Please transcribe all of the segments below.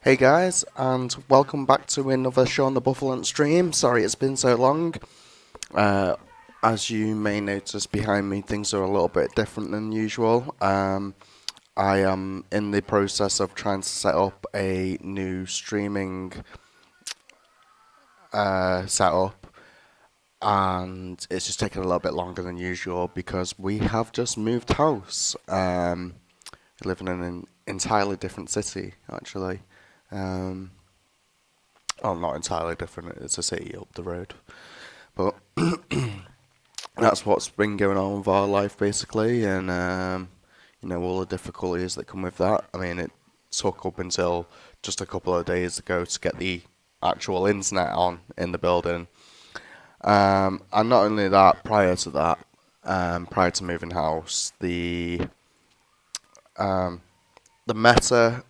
Hey guys, and welcome back to another Shaun TheBoufflant stream. Sorry it's been so long. Uh, as you may notice behind me, things are a little bit different than usual. I am in the process of trying to set up a new streaming setup, and it's just taking a little bit longer than usual because we have just moved house. Living in an entirely different city, actually. Um, well, not entirely different. It's a city up the road. But that's what's been going on with our life basically, and all the difficulties that come with that. I mean, it took up until just a couple of days ago to get the actual internet on in the building, and not only that, prior to moving house, the meta,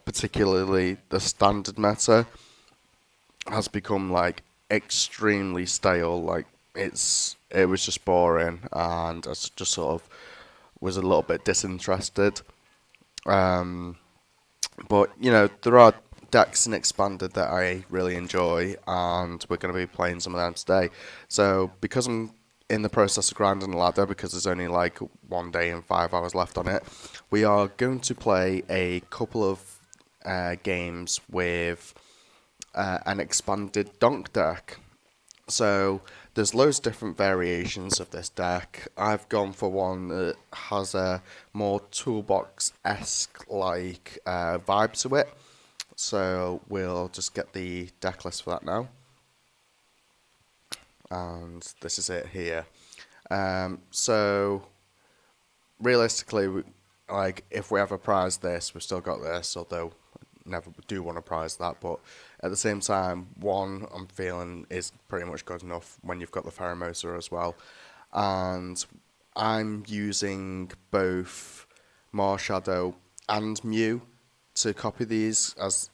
particularly the standard meta, has become like extremely stale. Like it was just boring, and just sort of was a little bit disinterested. Um, but there are decks in expanded that I really enjoy, and we're going to be playing some of them today. So because I'm in the process of grinding the ladder, because there's only like 1 day and 5 hours left on it, we are going to play a couple of games with an expanded donk deck. So there's loads of different variations of this deck. I've gone for one that has a more toolbox-esque like vibe to it. So we'll just get the deck list for that now. And this is it here. So realistically, like if we ever prize this, we've still got this, although never do want to prize that. But at the same time, one I'm feeling is pretty much good enough when you've got the Pheromosa as well. And I'm using both Marshadow and Mew to copy these, as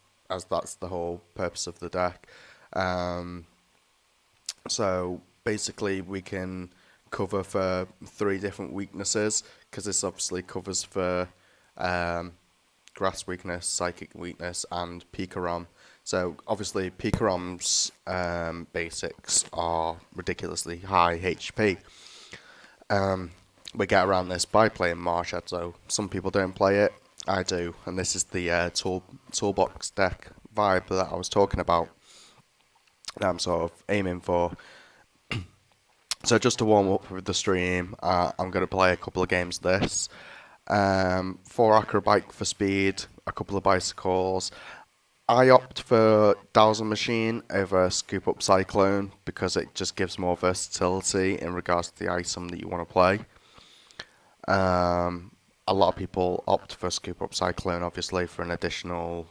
that's the whole purpose of the deck. Um, so basically, we can cover for three different weaknesses because this obviously covers for um, grass weakness, psychic weakness, and Pikarom. So obviously, Pikarom's basics are ridiculously high HP. Um, we get around this by playing Marshad, so some people don't play it. I do, and this is the toolbox deck vibe that I was talking about, that I'm sort of aiming for. So just to warm up with the stream, I'm going to play a couple of games of this. 4 acrobike for speed, a couple of bicycles. I opt for Dowser Machine over Scoop Up Cyclone because it just gives more versatility in regards to the item that you want to play. A lot of people opt for Scoop Up Cyclone, obviously, for an additional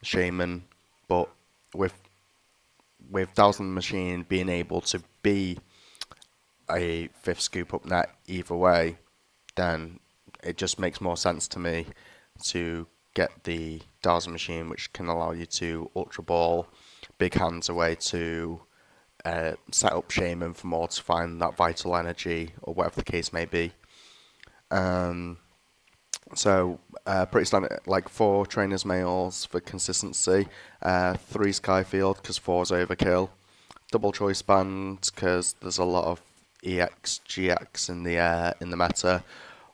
Shaman, but with Dowser Machine being able to be a fifth Scoop Up net either way, then it just makes more sense to me to get the Dowser Machine, which can allow you to Ultra Ball big hands away to set up Shaman for more to find that vital energy or whatever the case may be. So pretty standard, like 4 Trainers Males for consistency, 3 Skyfield because 4 is overkill, double choice band because there's a lot of EX, GX in the meta.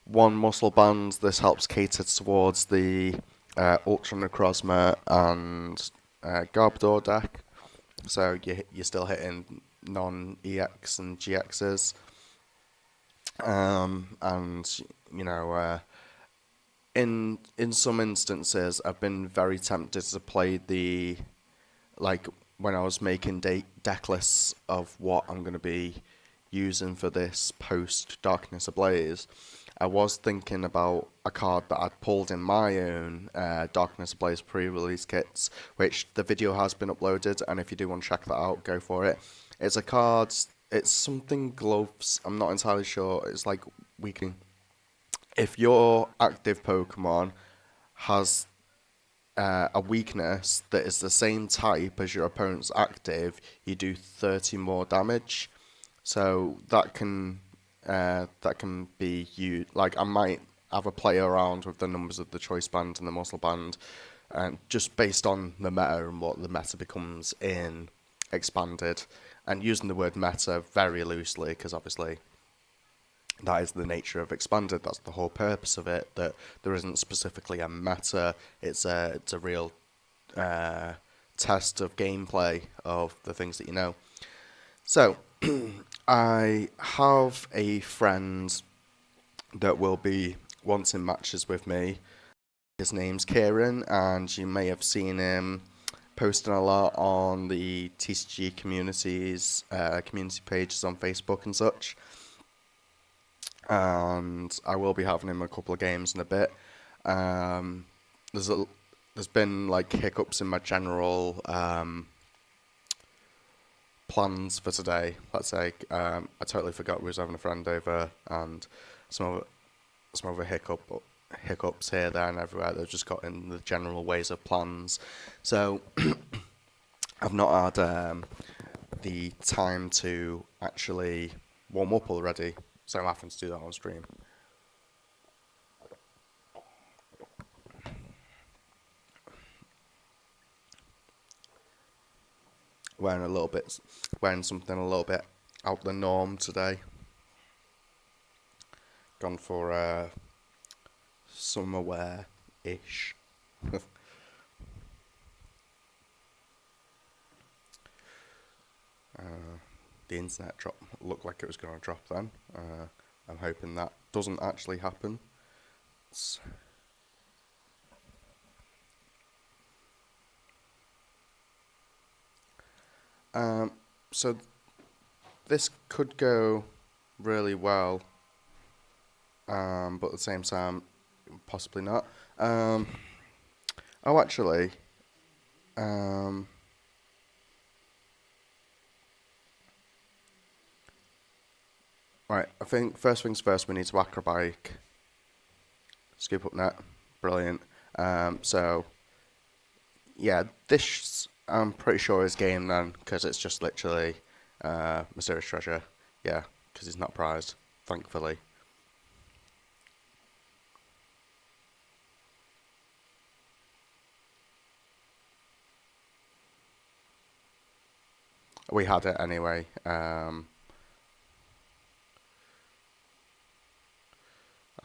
1 muscle band. This helps cater towards the Ultra Necrozma and Garbodor deck. So you're still hitting non-EX and GXs. And in some instances, I've been very tempted to play like when I was making deck lists of what I'm going to be using for this post Darkness Ablaze. I was thinking about a card that I'd pulled in my own Darkness Ablaze pre-release kits, which the video has been uploaded, and if you do want to check that out, go for it. It's a card, it's something gloves, I'm not entirely sure, it's like weakening. If your active Pokemon has a weakness that is the same type as your opponent's active, you do 30 more damage. So that can be used. Like I have a play around with the numbers of the choice band and the muscle band, and just based on the meta and what the meta becomes in expanded, and using the word meta very loosely because obviously that is the nature of expanded. That's the whole purpose of it. That there isn't specifically a meta. It's a real uh, test of gameplay of the things that you know. So I have a friend that will be wanting matches with me. His name's Kieran, and you may have seen him posting a lot on the TCG communities, community pages on Facebook and such. And I will be having him a couple of games in a bit. Um, there's a, there's been like hiccups in my general plans for today. Let's say I totally forgot we was having a friend over, and some of some other hiccups here, there, and everywhere. They've just got in the general ways of plans. So I've not had the time to actually warm up already. So I'm having to do that on stream. Wearing something a little bit out the norm today. Gone for summer wear ish. The internet looked like it was going to drop then. I'm hoping that doesn't actually happen. So this could go really well, but at the same time, possibly not. Oh, actually, um, right. I think first things first, we need to whack a bike, scoop up net, brilliant. So yeah, this I'm pretty sure is game then, because it's just literally mysterious treasure. Yeah, because it's not prized, thankfully. We had it anyway. And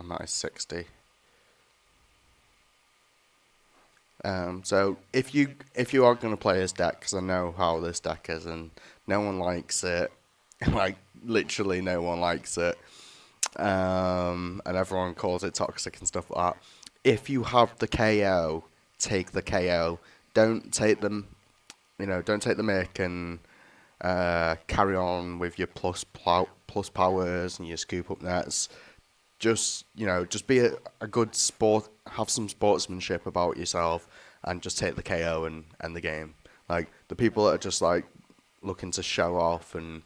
that is 60. So if you are going to play this deck, because I know how this deck is, and no one likes it, like literally no one likes it, and everyone calls it toxic and stuff like that. If you have the KO, take the KO. Don't take them, don't take the mic and carry on with your plus powers and your scoop up nets. Just be a good sport, have some sportsmanship about yourself, and just take the KO and end the game. Like the people that are just like looking to show off, and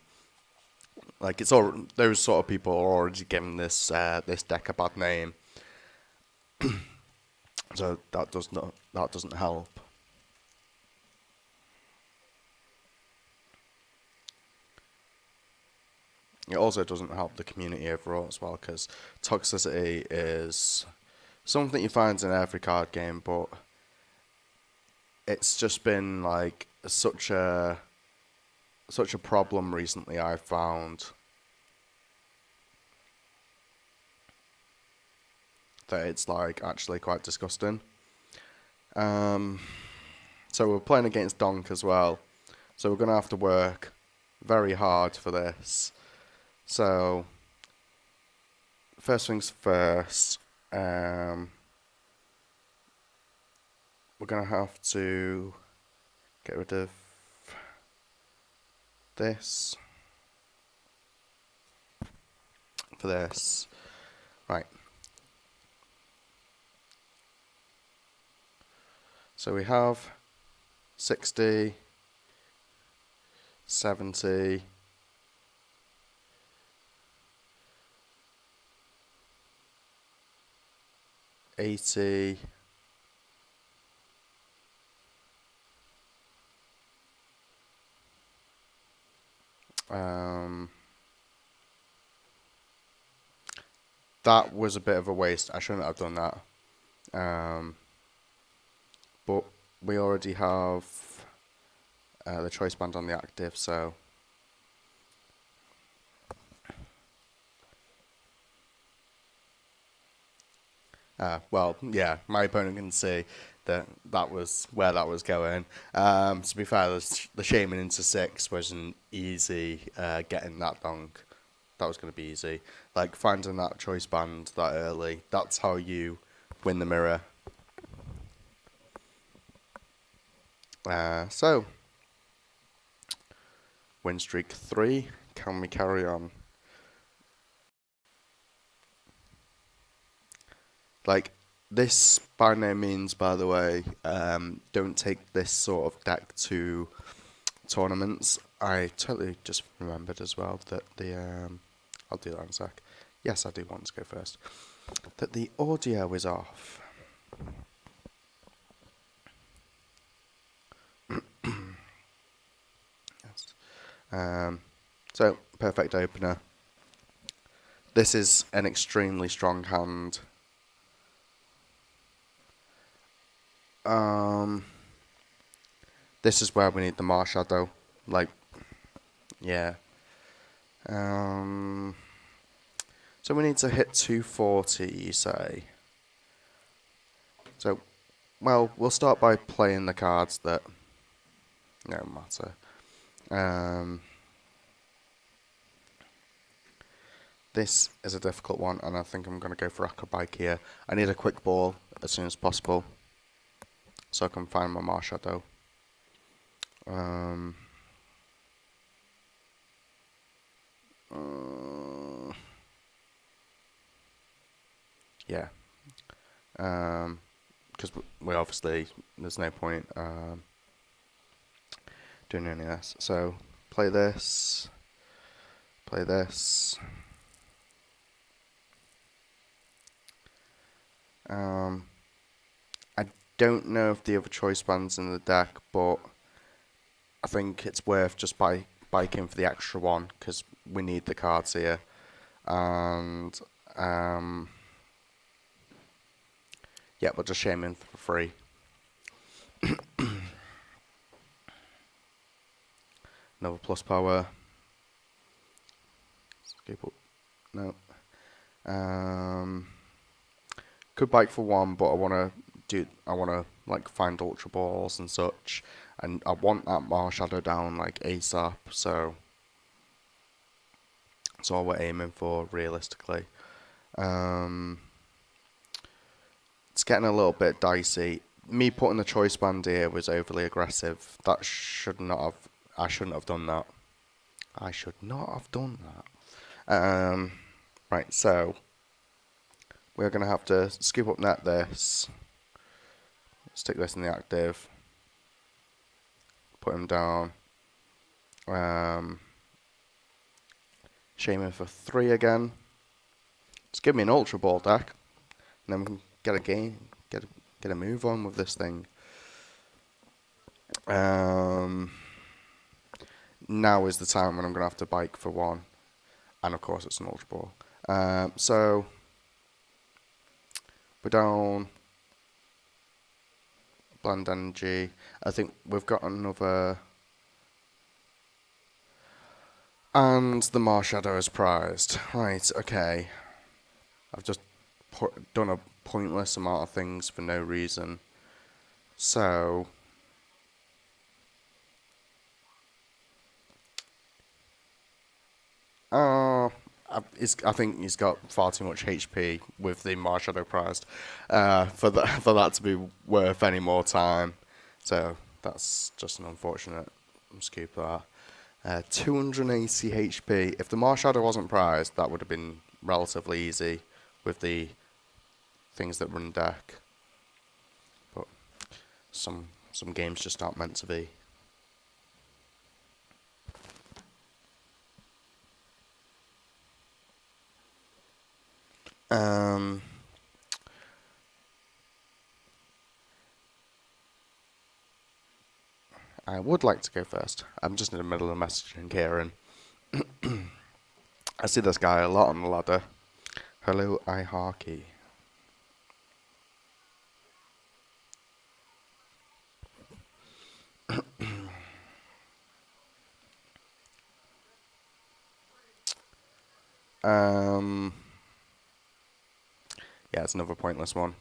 like it's all those sort of people are already giving this deck a bad name. So that doesn't help. It also doesn't help the community overall as well, because toxicity is something you find in every card game, but it's just been like such a problem recently. I've found that it's like actually quite disgusting. So we're playing against Donk as well, so we're gonna have to work very hard for this. So first things first, we're gonna have to get rid of this for this. Right. So we have 60, 70, 80, that was a bit of a waste. I shouldn't have done that. Um, but we already have the choice band on the active, so well, yeah, my opponent can see that that was where that was going. To be fair, the shaming into 6 wasn't easy. Getting that donk, that was going to be easy. Like finding that choice band that early, that's how you win the mirror. So, win streak 3. Can we carry on? Like, this by no means, by the way, don't take this sort of deck to tournaments. I totally just remembered as well that I'll do that in a sec. Yes, I do want to go first. That the audio is off. Yes. So, perfect opener. This is an extremely strong hand. This is where we need the Marshadow. Like, yeah. So we need to hit 240, you say. So, well, we'll start by playing the cards that don't matter. This is a difficult one, and I think I'm going to go for Aquabike here. I need a quick ball as soon as possible, so I can find my Marshadow. Yeah. Because we obviously, there's no point doing any of this. So, play this. Play this. I don't know if the other choice band's in the deck, but I think it's worth just biking for the extra one, because we need the cards here. And, yeah, we'll just shame in for free. Another plus power. Skip up. No. Could bike for 1, but I wanna like find ultra balls and such, and I want that Marshadow down like ASAP. So that's all we're aiming for, realistically. It's getting a little bit dicey. Me putting the choice band here was overly aggressive. I shouldn't have done that. I should not have done that. Right, so we're going to have to skip up net this. Stick this in the active. Put him down. Shame him for 3 again. Just give me an Ultra Ball deck. And then we can get a game, get a move on with this thing. Now is the time when I'm going to have to bike for 1. And of course it's an Ultra Ball. So we're down Bland Energy. I think we've got another. And the Marshadow is prized. Right, okay. I've just done a pointless amount of things for no reason. So I think he's got far too much HP with the Marshadow prized for that to be worth any more time. So that's just an unfortunate scoop there. 280 HP. If the Marshadow wasn't prized, that would have been relatively easy with the things that run deck. But some games just aren't meant to be. I would like to go first. I'm just in the middle of messaging Kieran. I see this guy a lot on the ladder. Hello, iHarkey. Um, yeah, it's another pointless one.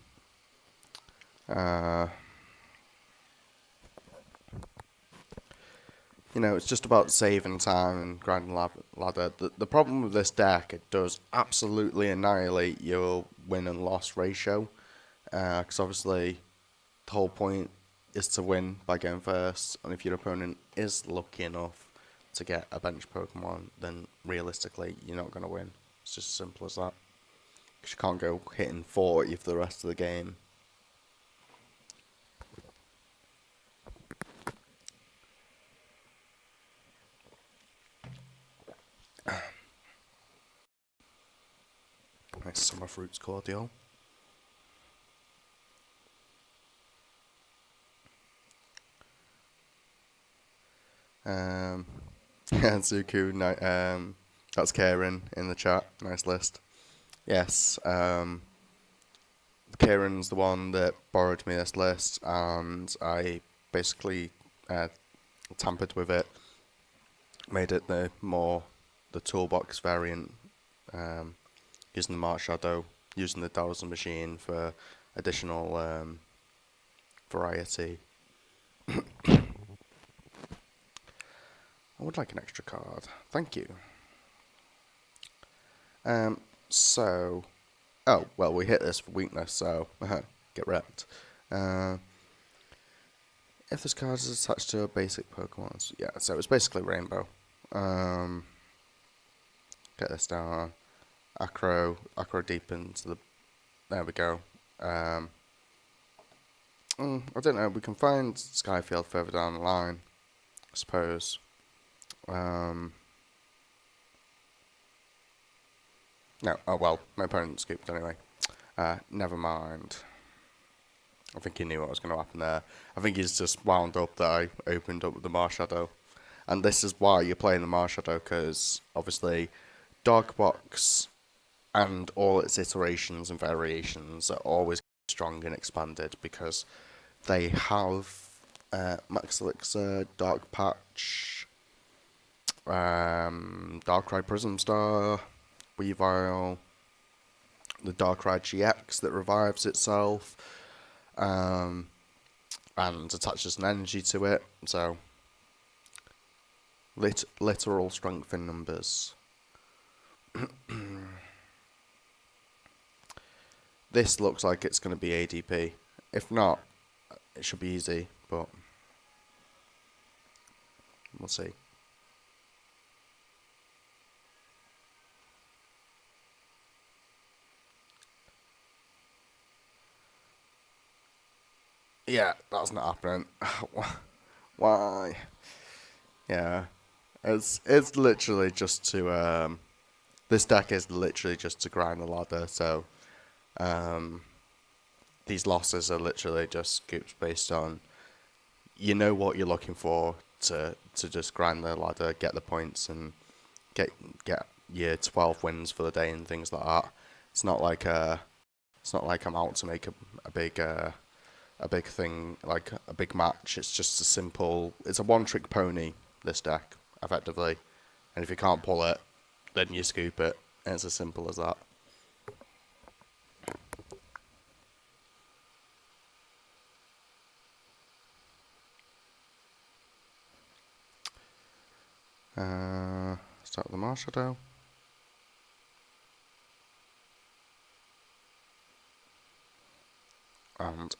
Uh, it's just about saving time and grinding ladder. The problem with this deck, it does absolutely annihilate your win and loss ratio. Because obviously, the whole point is to win by going first. And if your opponent is lucky enough to get a bench Pokemon, then realistically, you're not going to win. It's just as simple as that. Because you can't go hitting 40 for the rest of the game. Nice summer fruits cordial. Um, Zuku, that's Karen in the chat. Nice list. Yes, Karen's the one that borrowed me this list, and I basically uh, tampered with it, made it the toolbox variant, using the Mark Shadow, using the Dowser machine for additional variety. I would like an extra card. Thank you. So, oh, well, we hit this for weakness, so get wrecked. If this card is attached to a basic Pokemon, yeah, so it's basically Rainbow. Get this down. Acro deep into the. There we go. I don't know. We can find Skyfield further down the line, I suppose. No. Oh well, my opponent scooped anyway. Never mind. I think he knew what was going to happen there. I think he's just wound up that I opened up with the Marshadow. And this is why you're playing the Marshadow, because obviously Dark Box and all its iterations and variations are always strong and expanded because they have Max Elixir, Dark Patch, Darkrai Prism Star, Weavile, the Darkrai GX that revives itself, and attaches an energy to it. So, literal strength in numbers. This looks like it's going to be ADP. If not, it should be easy, but we'll see. Yeah, that's not happening. Why? Yeah, it's literally just to this deck is literally just to grind the ladder. So these losses are literally just scoops based on what you're looking for to just grind the ladder, get the points, and get your 12 wins for the day and things like that. It's not like I'm out to make a big thing, like a big match. It's just a simple. It's a one-trick pony. This deck, effectively, and if you can't pull it, then you scoop it. And it's as simple as that. Start with the Marshadow. And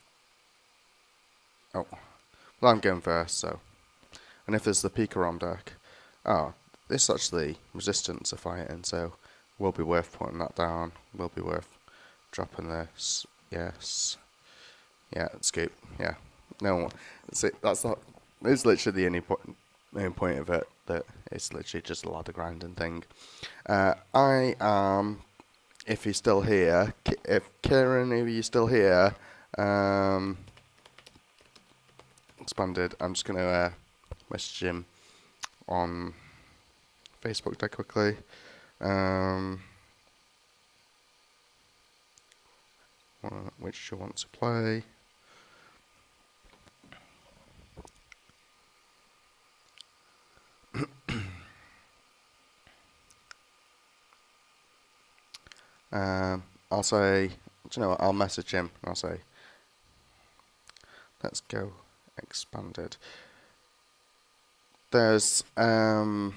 oh, well, I'm going first, so. And if there's the Pikarom deck, this actually resistant to fighting, so will be worth putting that down. Will be worth dropping this. Yes. Yeah, scoop. Yeah. No, that's not. It's literally the main point of it, that it's literally just a ladder grinding thing. I am, if he's still here, if Kieran, if you're still here, expanded, I'm just going to message him on Facebook dead quickly. which you want to play. I'll say, do you know what, I'll message him and I'll say, let's go expanded. There's there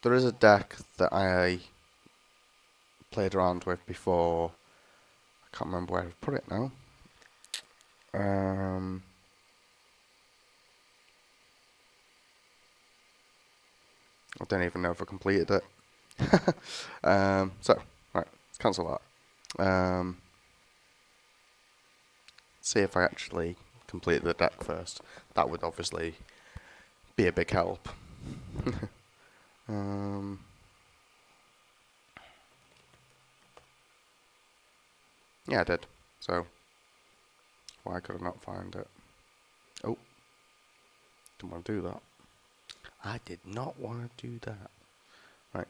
is a deck that I played around with before. I can't remember where I've put it now. I don't even know if I completed it. So, right, let's cancel that. See if I actually complete the deck first. That would obviously be a big help. Yeah, I did. So, why could I not find it? Oh, didn't want to do that. I did not want to do that. Right.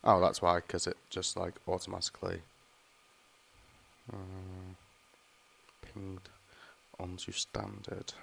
Oh, that's why, because it just like automatically pinged onto standard.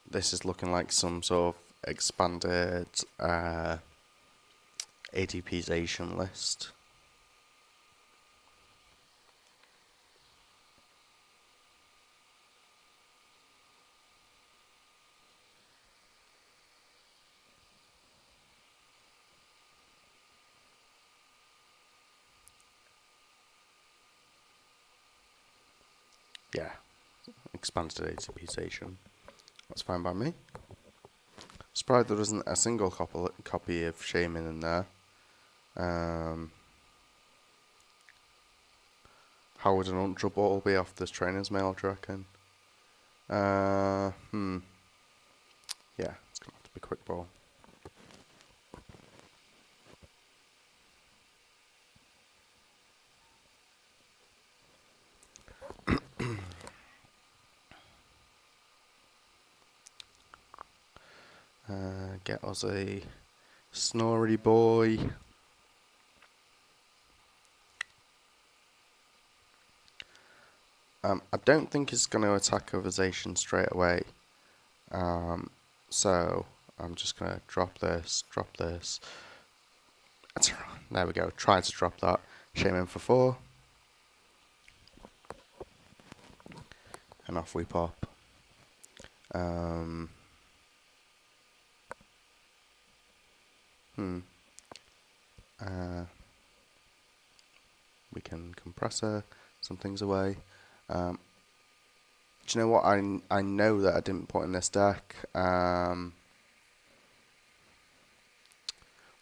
This is looking like some sort of expanded ADPization list. Yeah, expanded ADPization. That's fine by me. Surprised there isn't a single copy of Shaman in there. How would an ultra ball be off this trainer's mail, do you reckon? Yeah, it's gonna have to be quick ball. Get us a Snorri boy. I don't think he's going to attack Ovization straight away. So I'm just going to drop this. There we go. Try to drop that. Shaman for 4. And off we pop. We can compressor some things away. Do you know what I know that I didn't put in this deck?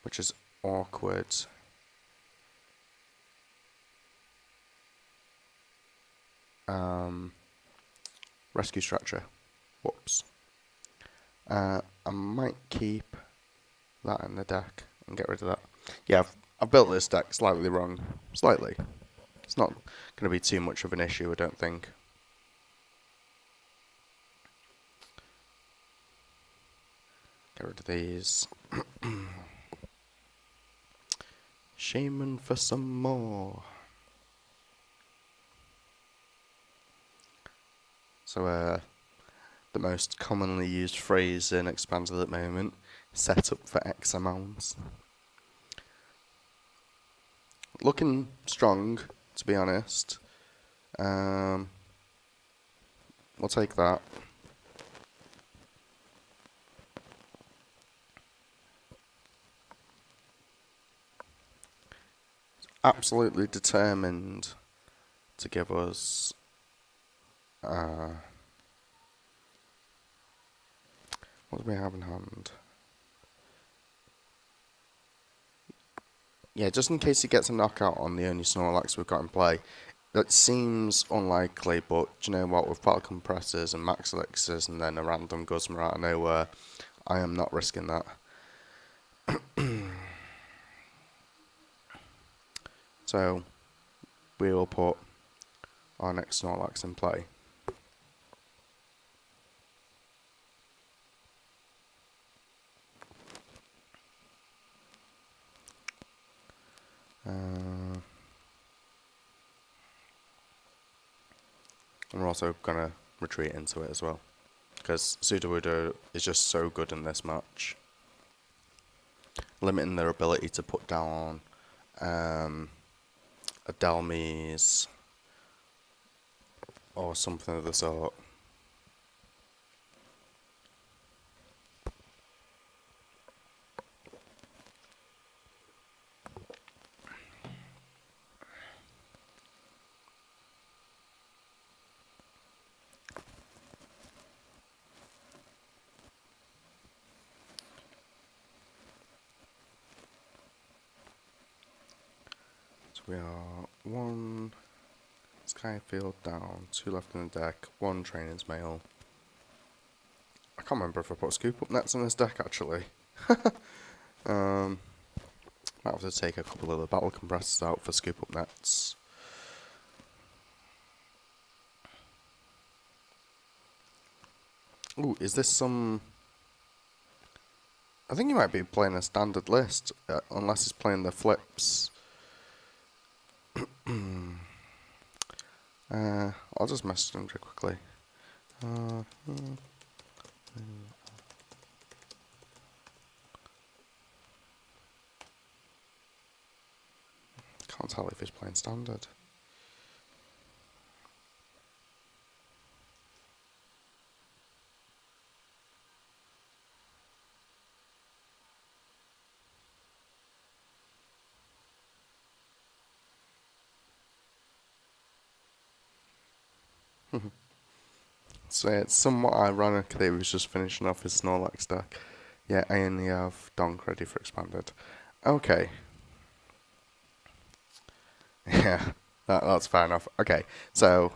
Which is awkward. Rescue structure. Whoops. I might keep that in the deck and get rid of that. Yeah, I've built this deck slightly wrong. Slightly. It's not going to be too much of an issue, I don't think. Get rid of these. Shaman for some more. So, the most commonly used phrase in Expanded at the moment, set up for X amounts. Looking strong, to be honest. We'll take that. Absolutely determined to give us what do we have in hand? Yeah, just in case he gets a knockout on the only Snorlax we've got in play, That seems unlikely, but do you know what? With battle compressors and max elixirs and then a random Guzma out of nowhere, I am not risking that. So we will put our next Snorlax in play. And we're also going to retreat into it as well, because Sudowoodo is just so good in this match. Limiting their ability to put down a Delmise or something of the sort. So we are 1 Skyfield down, 2 left in the deck, 1 Training's Mail. I can't remember if I put Scoop Up Nets in this deck actually. Might have to take a couple of the battle compressors out for Scoop Up Nets. Ooh, is this some... I think he might be playing a standard list, unless he's playing the flips. I'll just message him quickly. Can't tell if he's playing standard. So yeah, it's somewhat ironic that he was just finishing off his Snorlax deck. Yeah, I only have Donk ready for expanded. Okay. Yeah, that's fair enough. Okay, so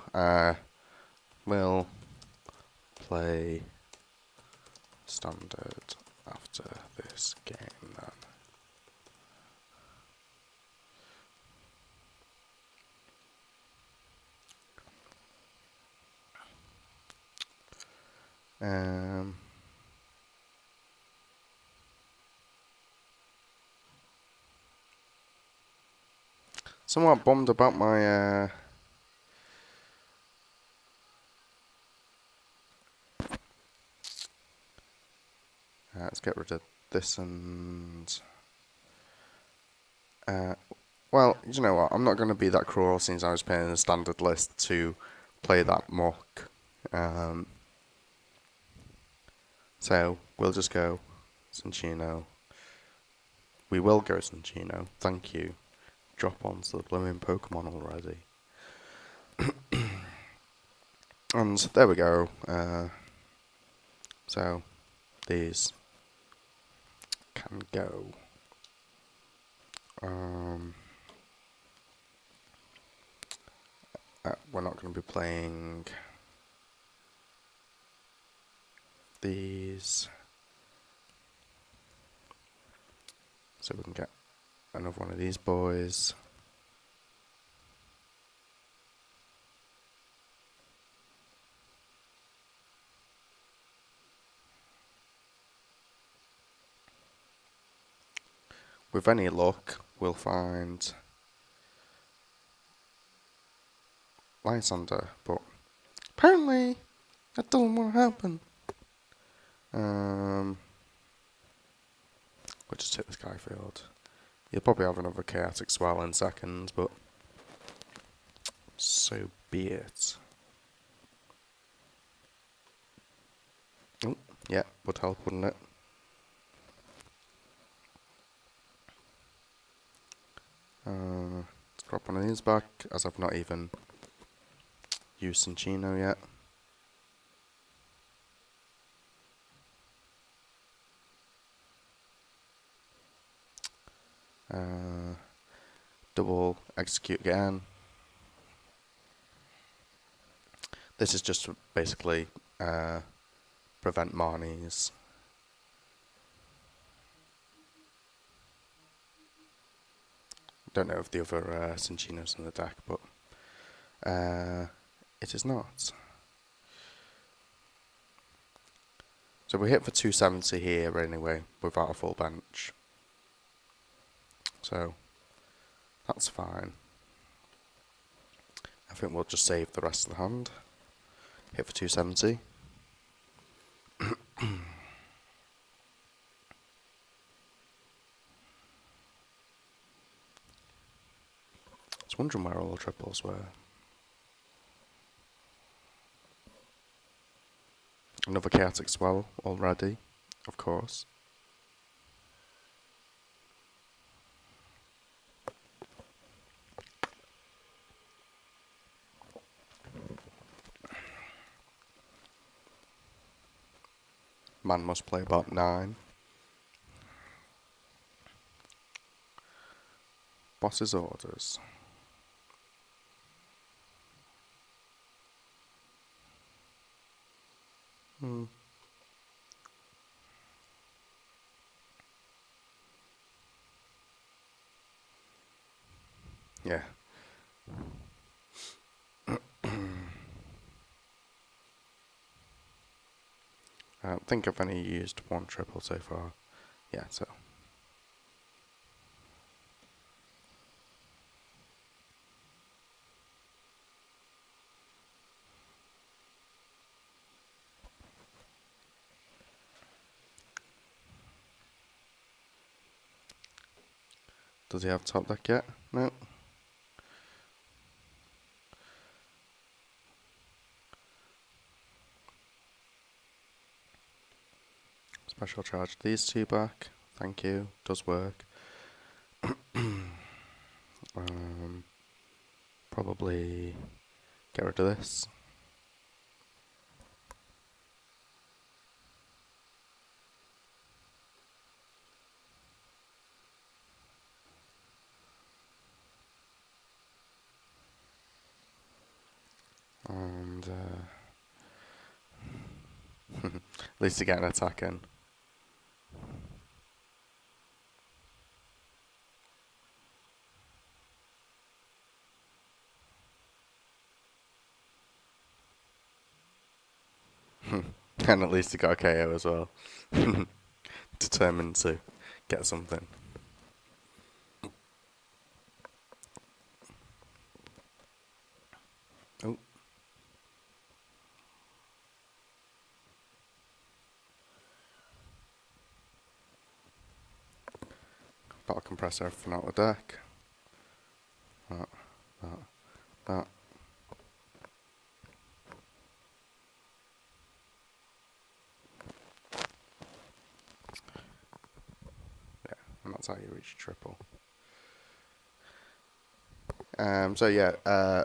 we'll play standard after this game then. Somewhat bummed about my let's get rid of this and well, you know what? I'm not going to be that cruel since I was playing a standard list to play that muck. So we'll just go Cinccino. We will go Cinccino. Thank you. Drop onto the blooming Pokemon already. And there we go. So these can go. We're not going to be playing these, so we can get another one of these boys. With any luck, we'll find Lysander, but apparently that doesn't want to happen. We'll just take the Skyfield. You'll probably have another Chaotic Swell in seconds, but so be it. Oh, yeah, would help, wouldn't it? Let's drop one of these back, as I've not even used Cinccino yet. Double execute again. This is just to basically prevent Marnies. Don't know if the other Cinchino's in the deck, but it is not. So we hit for 270 here anyway, without a full bench. So that's fine. I think we'll just save the rest of the hand. Hit for 270. I was wondering where all the triples were. Another chaotic swell already, of course. Man must play about 9. Boss's orders. Yeah. I don't think I've only used 1 triple so far. Yeah, so. Does he have top deck yet? No. Special charge these 2 back. Thank you. Does work. Probably get rid of this. And at least to get an attack in. And at least he got a KO as well. Determined to get something. Oh. Battle compressor everything out of the deck. That. Yeah, and that's how you reach triple. So yeah,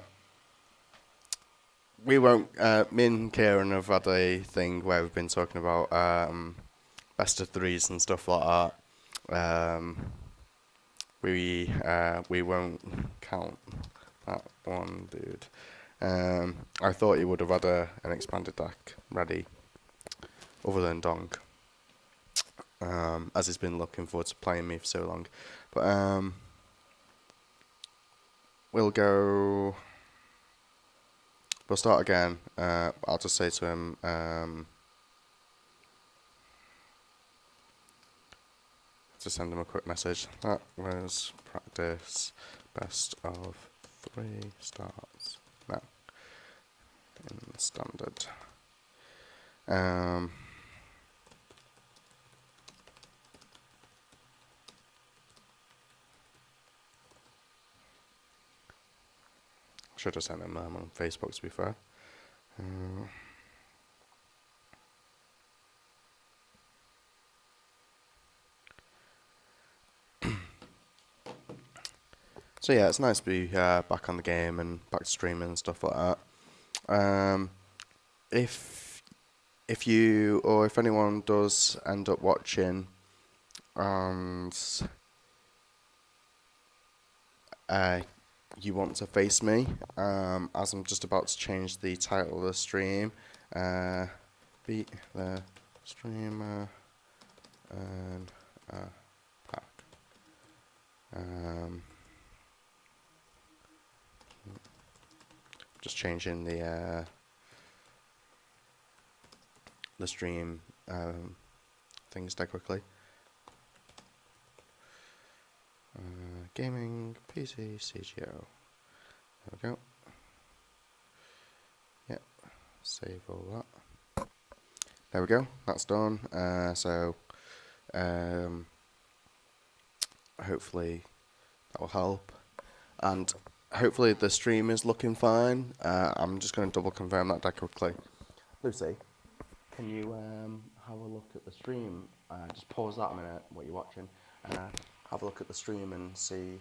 we won't. Me and Kieran have had a thing where we've been talking about best of 3s and stuff like that. We won't count that one, dude. I thought he would have had an expanded deck ready, other than Dong, as he's been looking forward to playing me for so long. But we'll start again. I'll just say to him, to send him a quick message. That was practice. Best of 3 starts. No. In standard. Should have sent him on Facebook, to be fair. So yeah, it's nice to be back on the game and back to streaming and stuff like that. If you or if anyone does end up watching and you want to face me, as I'm just about to change the title of the stream. Beat the streamer and pack. Just changing the stream things dead quickly. Gaming, PC, CGO. There we go. Yep. Save all that. There we go. That's done. So hopefully that will help. And hopefully the stream is looking fine. I'm just going to double confirm that dead quickly. Lucy, can you have a look at the stream? Just pause that a minute, what you're watching. Have a look at the stream and see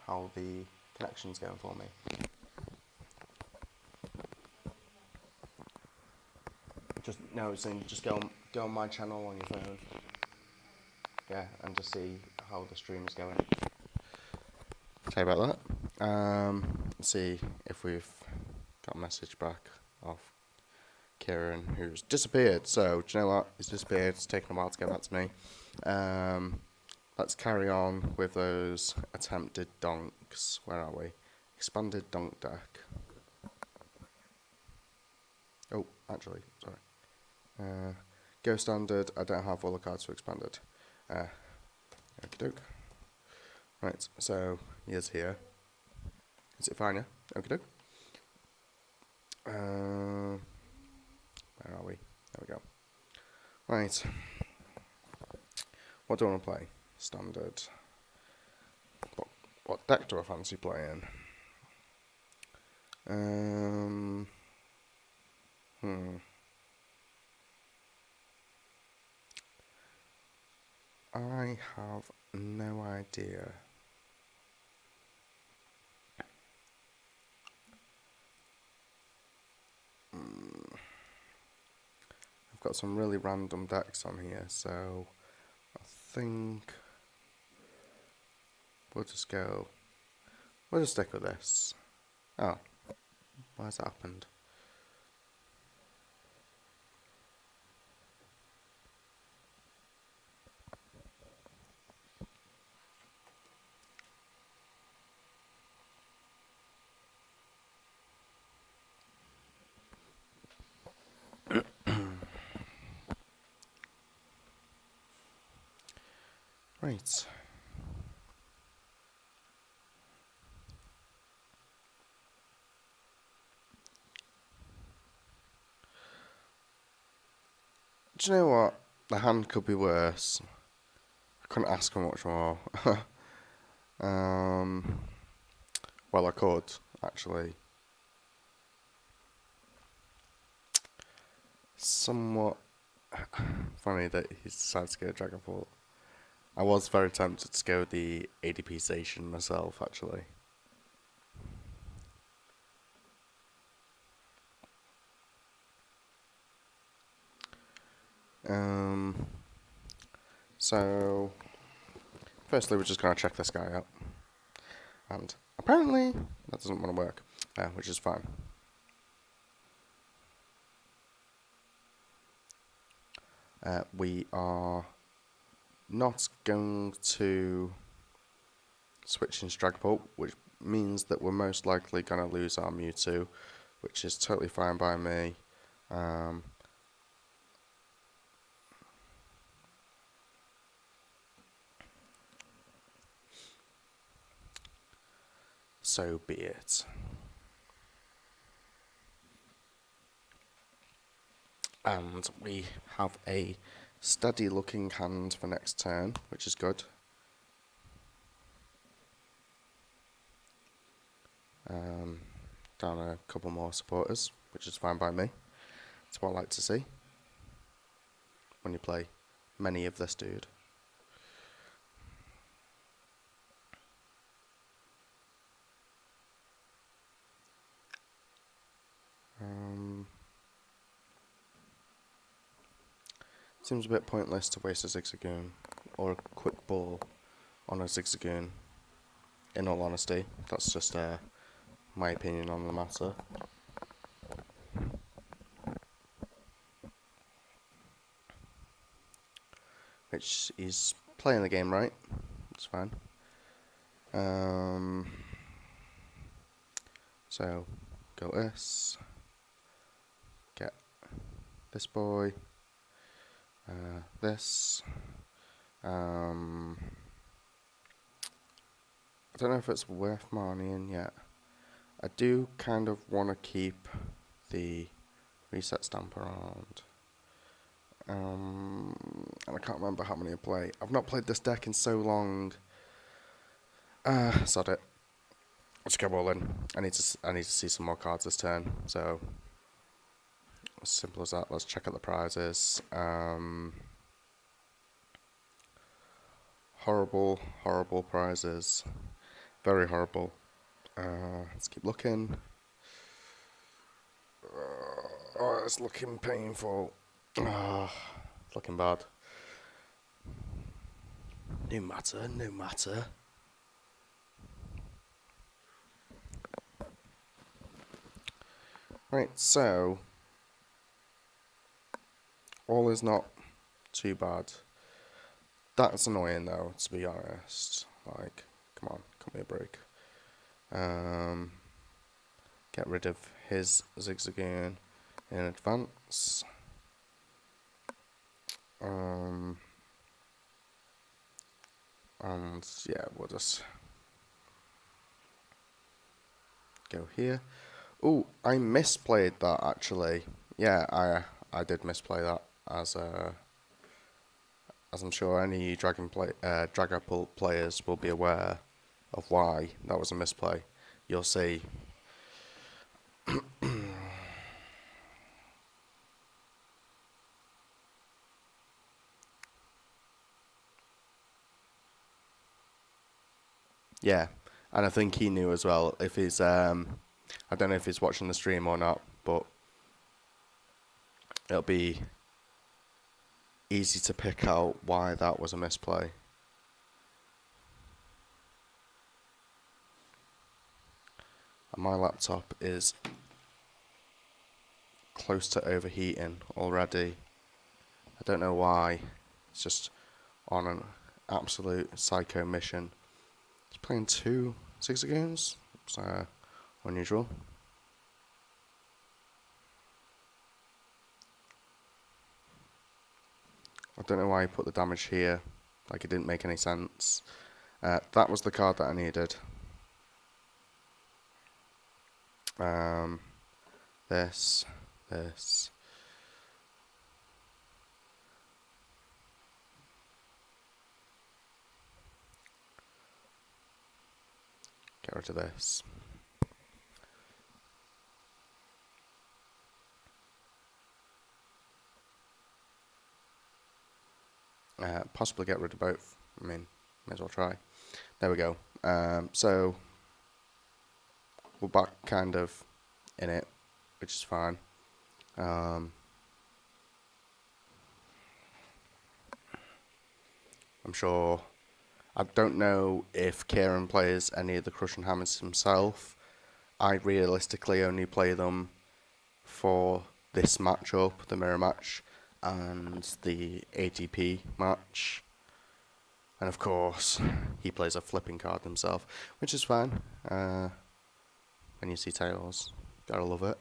how the connection's going for me. Just go on my channel on your phone. Yeah, and just see how the stream is going. Sorry about that. Let's see if we've got a message back off Kieran, who's disappeared. So, do you know what? He's disappeared. It's taken a while to get back to me. Let's carry on with those attempted donks. Where are we? Expanded donk deck. Oh, actually, sorry. Go standard. I don't have all the cards for expanded. Okie doke. Right, so he is here. Is it fine, yeah? Okie doke. Where are we? There we go. Right. What do I want to play? Standard. What deck do I fancy playing? I have no idea. I've got some really random decks on here, so I think we'll just stick with this. Oh, why has that happened? Right. Do you know what? The hand could be worse. I couldn't ask for much more. Well, I could, actually. Somewhat funny that he decided to go Dragonfall. I was very tempted to go the ADP station myself, actually. So, firstly, we're just going to check this guy out. And apparently, that doesn't want to work, which is fine. We are not going to switch into Dragapult, which means that we're most likely going to lose our Mewtwo, which is totally fine by me. So be it. And we have a steady looking hand for next turn, which is good. Down a couple more supporters, which is fine by me. That's what I like to see when you play many of this dude. Seems a bit pointless to waste a Zigzagoon or a quick ball on a Zigzagoon, in all honesty. That's just my opinion on the matter. Which he's playing the game right. It's fine. So go this. Get this boy. This. I don't know if it's worth marnying yet. I do kind of want to keep the reset stamp around. And I can't remember how many I play. I've not played this deck in so long. Sod it. Let's go all in. I need to see some more cards this turn. So as simple as that. Let's check out the prizes. Horrible prizes. Very horrible. Let's keep looking. Oh, it's looking painful. Looking bad. No matter. Right, so all is not too bad. That's annoying though, to be honest. Like, come on, cut me a break. Get rid of his Zigzagoon in advance. And yeah, we'll just go here. Oh, I misplayed that actually. Yeah, I did misplay that as I'm sure any Dragapult players will be aware of why that was a misplay. You'll see. Yeah, and I think he knew as well. If he's, I don't know if he's watching the stream or not, but it'll be easy to pick out why that was a misplay. And my laptop is close to overheating already. I don't know why. It's just on an absolute psycho mission. It's playing 2 Zigzagoons. It's unusual. I don't know why he put the damage here. Like, it didn't make any sense. That was the card that I needed. This. Get rid of this. Possibly get rid of both. I mean, may as well try. There we go. So we're back kind of in it, which is fine. I'm sure. I don't know if Kieran plays any of the Crushing Hammers himself. I realistically only play them for this matchup, the mirror match, and the ATP match. And of course, he plays a flipping card himself, which is fine. When you see tails, gotta love it.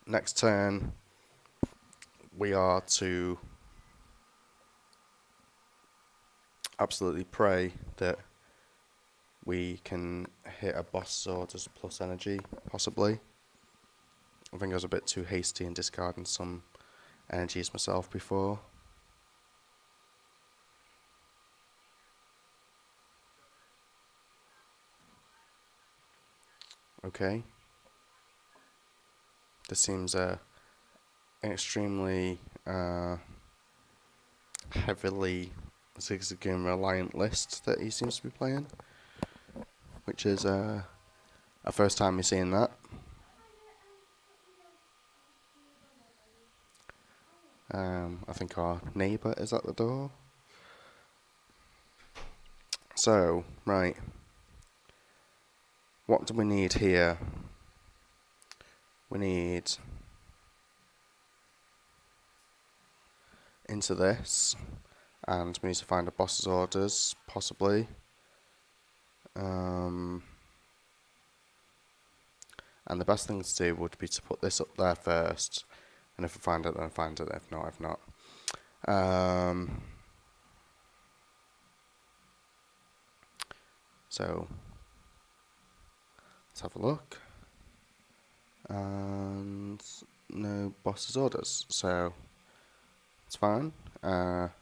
Next turn, we are to absolutely pray that we can hit a boss orders plus energy, possibly. I think I was a bit too hasty in discarding some energies myself before. Okay. This seems an extremely heavily Zigzagoon reliant list that he seems to be playing, which is a first time you're seeing that. I think our neighbour is at the door. So, right. What do we need here? We need into this, and we need to find a boss's orders, possibly. And the best thing to do would be to put this up there first, and if I find it, then I find it. If not, if not. So let's have a look. And no boss's orders, so it's fine. Let's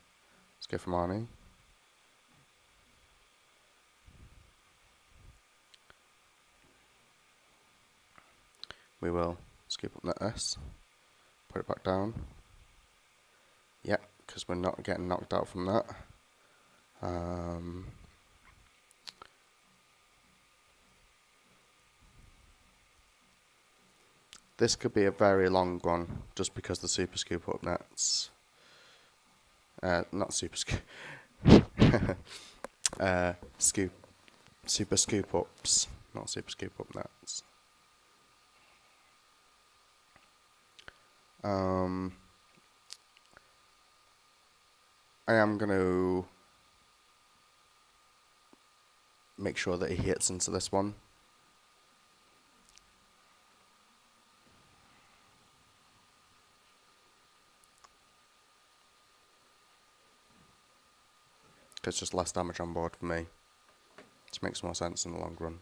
go for Marnie. We will scoop up that S, put it back down. Yep, because we're not getting knocked out from that. This could be a very long one, just because the super scoop up nets. Not super scoop. Super scoop ups, not super scoop up nets. I am going to make sure that he hits into this one. Because just less damage on board for me. Which makes more sense in the long run.